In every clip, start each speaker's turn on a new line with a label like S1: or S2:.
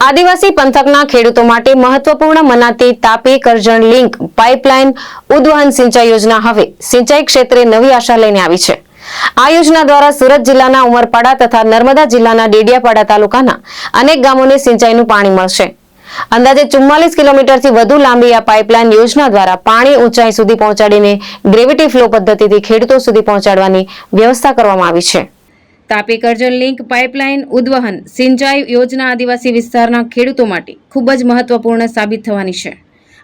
S1: આદિવાસી પંથકના ખેડૂતો માટે મહત્વપૂર્ણ મનાતી તાપી કરજણ લિંક પાઇપલાઇન ઉદ્વહન સિંચાઈ યોજના હવે સિંચાઈ ક્ષેત્રે નવી આશા લઈને આવી છે। આ યોજના દ્વારા સુરત જિલ્લાના ઉમરપાડા તથા નર્મદા જિલ્લાના ડેડિયાપાડા તાલુકાના અનેક ગામોને સિંચાઈનું પાણી મળશે। અંદાજે 44 કિલોમીટરથી વધુ લાંબી આ પાઇપલાઇન યોજના દ્વારા પાણી ઊંચાઈ સુધી પહોંચાડીને ગ્રેવિટી ફ્લો પદ્ધતિથી ખેડૂતો સુધી પહોંચાડવાની વ્યવસ્થા કરવામાં આવી છે। તાપી કરજણ લિંક પાઇપલાઇન ઉદ્વહન સિંચાઈ યોજના આદિવાસી વિસ્તારના ખેડૂતો માટે ખૂબ જ મહત્વપૂર્ણ સાબિત થવાની છે।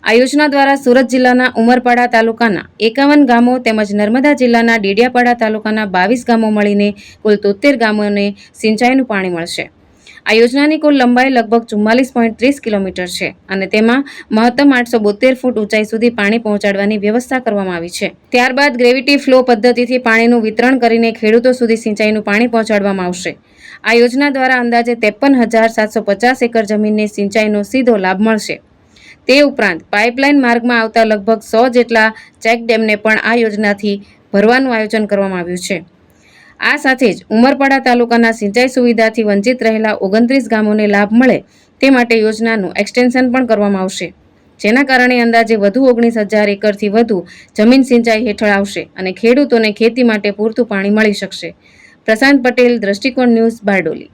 S1: આ યોજના દ્વારા સુરત જિલ્લાના ઉમરપાડા તાલુકાના 51 ગામો તેમજ નર્મદા જિલ્લાના ડેડિયાપાડા તાલુકાના 22 ગામો મળીને કુલ 73 ગામોને સિંચાઈનું પાણી મળશે। આ યોજનાની કુલ લંબાઈ લગભગ 44.30 કિલોમીટર છે અને તેમાં મહત્તમ 872 ફૂટ ઊંચાઈ સુધી પાણી પહોંચાડવાની વ્યવસ્થા કરવામાં આવી છે। ત્યારબાદ ગ્રેવિટી ફ્લો પદ્ધતિથી પાણીનું વિતરણ કરીને ખેડૂતો સુધી સિંચાઈનું પાણી પહોંચાડવામાં આવશે। આ યોજના દ્વારા અંદાજે 53,750 એકર જમીનને સિંચાઈનો સીધો લાભ મળશે। તે ઉપરાંત પાઇપલાઇન માર્ગમાં આવતા લગભગ 100 જેટલા ચેકડેમને પણ આ યોજનાથી ભરવાનું આયોજન કરવામાં આવ્યું છે। આ સાથે જ ઉમરપાડા તાલુકાના સિંચાઈ સુવિધાથી વંચિત રહેલા 29 ગામોને લાભ મળે તે માટે યોજનાનું એક્સટેન્શન પણ કરવામાં આવશે, જેના કારણે અંદાજે વધુ 19,000 એકરથી વધુ જમીન સિંચાઈ હેઠળ આવશે અને ખેડૂતોને ખેતી માટે પૂરતું પાણી મળી શકશે। પ્રશાંત પટેલ, દ્રષ્ટિકોણ ન્યૂઝ, બારડોલી।